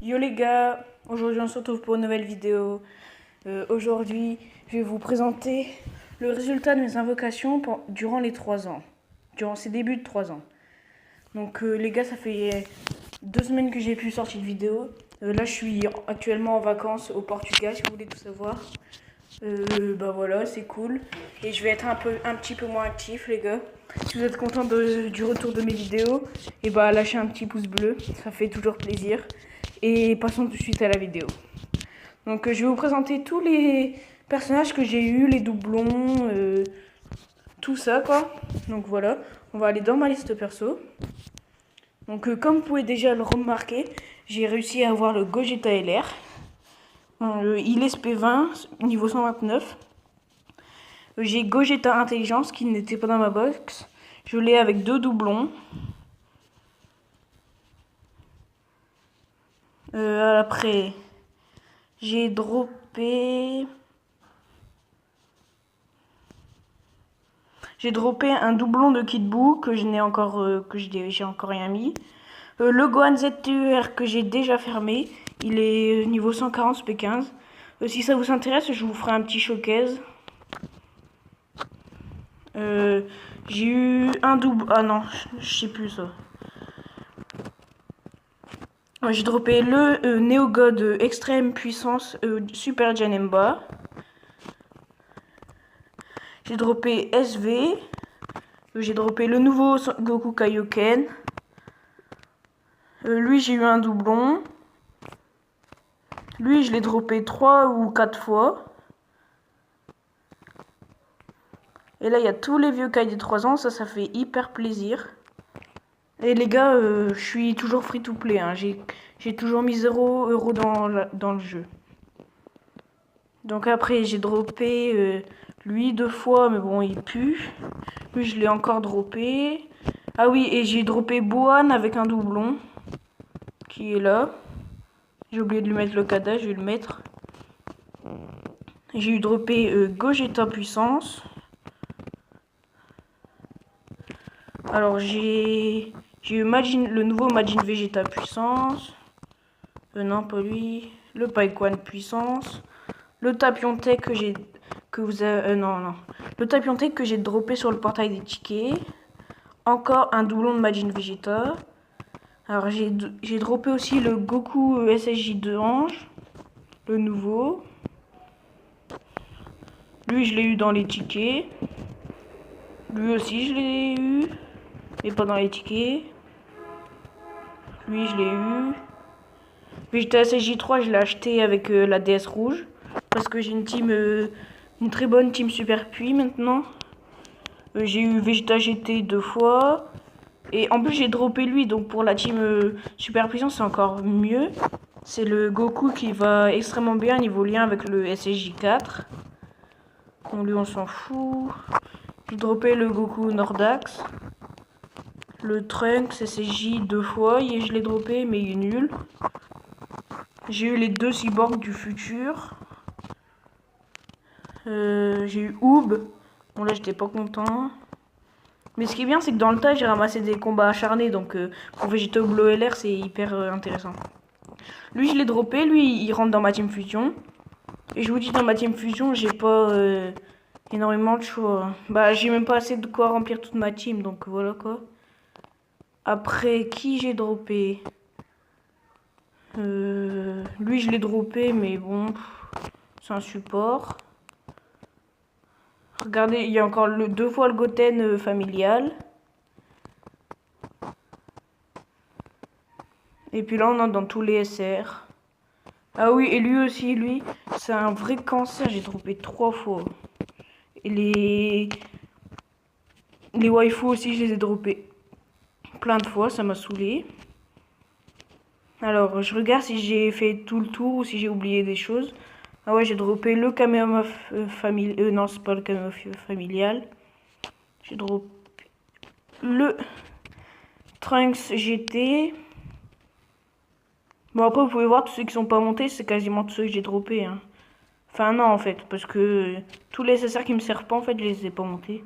Yo les gars, aujourd'hui on se retrouve pour une nouvelle vidéo. Aujourd'hui, je vais vous présenter le résultat de mes invocations durant les 3 ans. Durant ces débuts de 3 ans. Donc les gars, ça fait 2 semaines que j'ai pu sortir de vidéo. Là, je suis actuellement en vacances au Portugal, si vous voulez tout savoir. Bah voilà, c'est cool. Et je vais être un petit peu moins actif, les gars. Si vous êtes content du retour de mes vidéos, et bah lâchez un petit pouce bleu, ça fait toujours plaisir. Et passons tout de suite à la vidéo. Donc je vais vous présenter tous les personnages que j'ai eu, les doublons, tout ça quoi. Donc voilà, on va aller dans ma liste perso. Donc comme vous pouvez déjà le remarquer, j'ai réussi à avoir le Gogeta LR. Il est SP20, niveau 129. J'ai Gogeta Intelligence qui n'était pas dans ma box. Je l'ai avec 2 doublons. Après, j'ai droppé un doublon de Kid Buu que je n'ai encore j'ai encore rien mis. Le Gohan ZTER que j'ai déjà fermé, il est niveau 140 SP15. Si ça vous intéresse, je vous ferai un petit showcase. J'ai eu un double. Ah non, je sais plus ça. J'ai droppé le Neo God Extrême Puissance Super Janemba. J'ai droppé SV. J'ai droppé le nouveau Goku Kaioken. Lui, j'ai eu un doublon. Lui, je l'ai droppé 3 ou 4 fois. Et là, il y a tous les vieux Kai des 3 ans. Ça fait hyper plaisir. Et les gars, je suis toujours free to play. Hein. J'ai toujours mis 0€ dans le jeu. Donc après, j'ai droppé lui 2 fois, mais bon, il pue. Lui, je l'ai encore droppé. Ah oui, et j'ai droppé Bohan avec un doublon. Qui est là. J'ai oublié de lui mettre le kada, je vais le mettre. J'ai eu droppé Gogeta Puissance. Alors j'ai eu le nouveau Majin Vegeta Puissance. Non, pas lui. Le Paikwan Puissance. Le Tapion Tech que j'ai... non. Le Tapion Tech que j'ai droppé sur le portail des tickets. Encore un doublon de Majin Vegeta. Alors j'ai droppé aussi le Goku SSJ2 Ange. Le nouveau. Lui, je l'ai eu dans les tickets. Lui aussi, je l'ai eu. Mais pas dans les tickets. Lui, je l'ai eu. Vegeta SSJ3, je l'ai acheté avec la DS rouge. Parce que j'ai une très bonne team Super Puits maintenant. J'ai eu Vegeta GT 2 fois. Et en plus, j'ai droppé lui. Donc pour la team Super Puissance, c'est encore mieux. C'est le Goku qui va extrêmement bien niveau lien avec le SSJ4. Bon, lui, on s'en fout. J'ai droppé le Goku Nordax. Le Trunks SSJ 2 fois. Et je l'ai droppé, mais il est nul. J'ai eu les 2 cyborgs du futur. J'ai eu Oob. Bon, là, j'étais pas content. Mais ce qui est bien, c'est que dans le tas, j'ai ramassé des combats acharnés. Donc, pour Vegeta Blue LR, c'est hyper intéressant. Lui, je l'ai droppé. Lui, il rentre dans ma team fusion. Et je vous dis, dans ma team fusion, j'ai pas énormément de choix. Bah, j'ai même pas assez de quoi remplir toute ma team. Donc, voilà quoi. Après, qui j'ai droppé lui, je l'ai droppé, mais bon, c'est un support. Regardez, il y a encore 2 fois le Goten familial. Et puis là, on est dans tous les SR. Ah oui, et lui aussi, lui, c'est un vrai cancer. J'ai droppé 3 fois. Et les waifus aussi, je les ai droppés plein de fois. Ça m'a saoulé. Alors, je regarde si j'ai fait tout le tour ou si j'ai oublié des choses. Ah ouais, j'ai droppé le Kamehameha familial. Non, c'est pas le Kamehameha familial. J'ai droppé le Trunks GT. Bon, après, vous pouvez voir, tous ceux qui sont pas montés, c'est quasiment tous ceux que j'ai droppés. Hein. Enfin, non, en fait, parce que tous les SSR qui me servent pas, en fait, je les ai pas montés.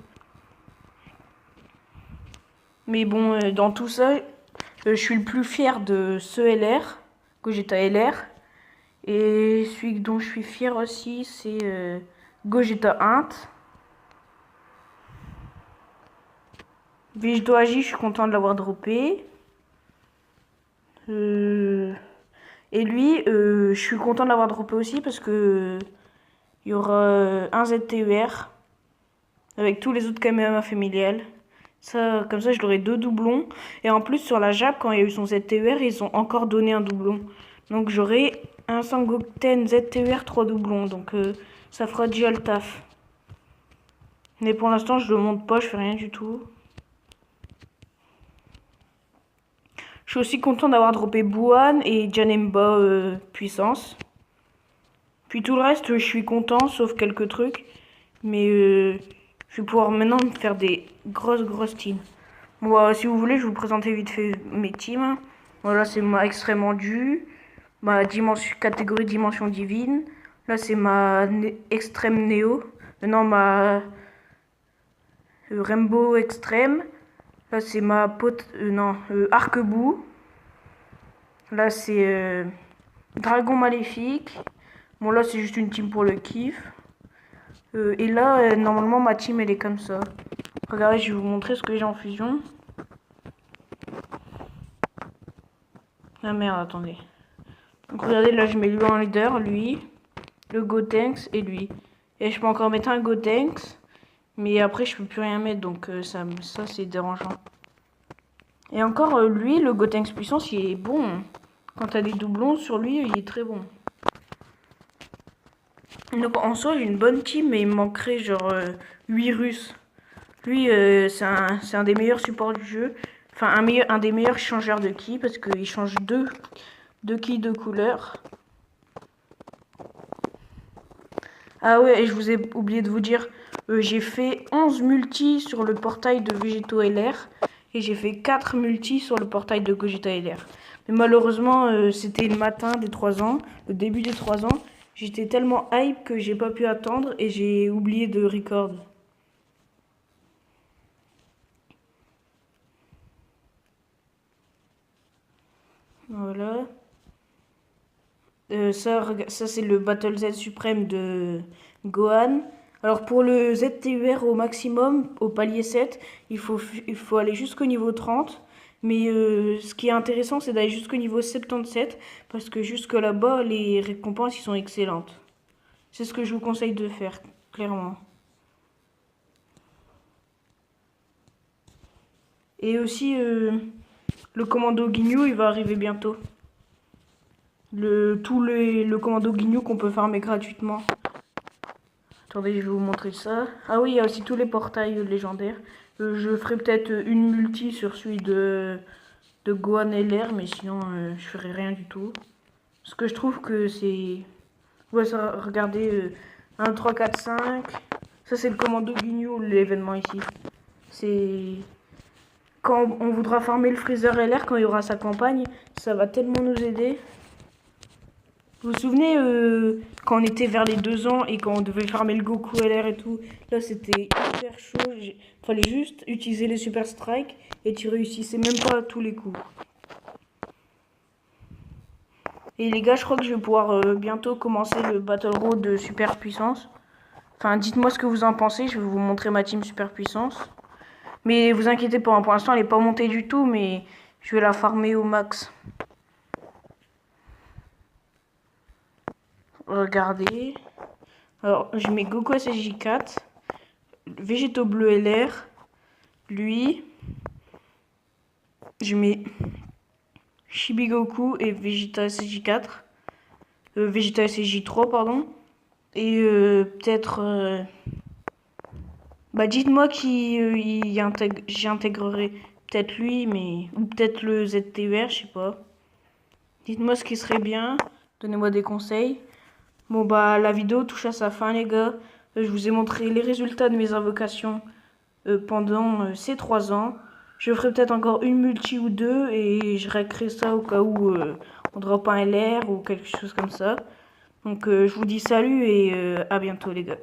Mais bon, dans tout ça, je suis le plus fier de ce LR. Gogeta LR. Et celui dont je suis fier aussi, c'est Gogeta Int. Végéto Agi, je suis content de l'avoir droppé. Et lui, je suis content de l'avoir droppé aussi parce que il y aura un ZTER avec tous les autres caméras familiales. Ça, comme ça, je l'aurai 2 doublons. Et en plus, sur la Jap, quand il y a eu son ZTER, ils ont encore donné un doublon. Donc j'aurai un Sangoten ZTER 3 doublons. Donc ça fera déjà le taf. Mais pour l'instant, je le monte pas, je fais rien du tout. Je suis aussi content d'avoir droppé Buan et Janemba puissance. Puis tout le reste, je suis content, sauf quelques trucs. Mais je vais pouvoir maintenant me faire des grosses teams. Bon, si vous voulez, je vais vous présenter vite fait mes teams. Voilà, c'est ma extrêmement due, ma catégorie dimension divine. Là, c'est ma extrême néo. Maintenant, ma Rainbow extrême. Là, c'est ma pote, arc-bout. Là, c'est dragon maléfique. Bon, là, c'est juste une team pour le kiff. Et là, normalement, ma team, elle est comme ça. Regardez, je vais vous montrer ce que j'ai en fusion. Ah merde, attendez. Donc regardez, là, je mets lui en leader, lui, le Gotenks et lui. Et je peux encore mettre un Gotenks, mais après, je peux plus rien mettre, donc ça c'est dérangeant. Et encore, lui, le Gotenks puissance, il est bon. Quand t'as des doublons sur lui, il est très bon. Donc en soi, j'ai une bonne team, mais il me manquerait genre 8 Russes. Lui, c'est un des meilleurs supports du jeu. Enfin, un des meilleurs changeurs de ki, parce qu'il change deux ki de couleur. Ah ouais, et je vous ai oublié de vous dire, j'ai fait 11 multis sur le portail de Végéto LR. Et j'ai fait 4 multis sur le portail de Gogeta LR. Mais malheureusement, c'était le matin des 3 ans, le début des 3 ans. J'étais tellement hype que j'ai pas pu attendre et j'ai oublié de record. Voilà. Ça c'est le Battle Z suprême de Gohan. Alors pour le ZTUR au maximum, au palier 7, il faut aller jusqu'au niveau 30. Mais ce qui est intéressant, c'est d'aller jusqu'au niveau 77. Parce que jusque là-bas, les récompenses, ils sont excellentes. C'est ce que je vous conseille de faire, clairement. Et aussi, le commando Ginyu, il va arriver bientôt. Le commando Ginyu qu'on peut farmer gratuitement. Attendez, je vais vous montrer ça. Ah oui, il y a aussi tous les portails légendaires. Je ferai peut-être une multi sur celui de Gohan LR, mais sinon je ferai rien du tout. Parce que je trouve que c'est... Ouais, ça, regardez, 1, 3, 4, 5. Ça c'est le commando Ginyu, l'événement ici. C'est... Quand on voudra farmer le Freezer LR, quand il y aura sa campagne, ça va tellement nous aider. Vous vous souvenez quand on était vers les 2 ans et quand on devait farmer le Goku LR et tout, là c'était hyper chaud, fallait juste utiliser les Super Strike et tu réussissais même pas à tous les coups. Et les gars, je crois que je vais pouvoir bientôt commencer le Battle Road de Super Puissance. Enfin, dites-moi ce que vous en pensez, je vais vous montrer ma team Super Puissance. Mais vous inquiétez pas, pour l'instant elle n'est pas montée du tout, mais je vais la farmer au max. Regardez. Alors, je mets Goku SSJ4, Végéto Bleu LR, lui. Je mets Shibigoku et Vegeta SSJ4. Vegeta SSJ3, pardon. Et peut-être... Bah, dites-moi qui j'intégrerai. Peut-être lui, mais... Ou peut-être le ZTUR, je sais pas. Dites-moi ce qui serait bien. Donnez-moi des conseils. Bon bah la vidéo touche à sa fin les gars. Je vous ai montré les résultats de mes invocations pendant ces 3 ans. Je ferai peut-être encore une multi ou 2 et je récrée ça au cas où on drop un LR ou quelque chose comme ça. Donc je vous dis salut et à bientôt les gars.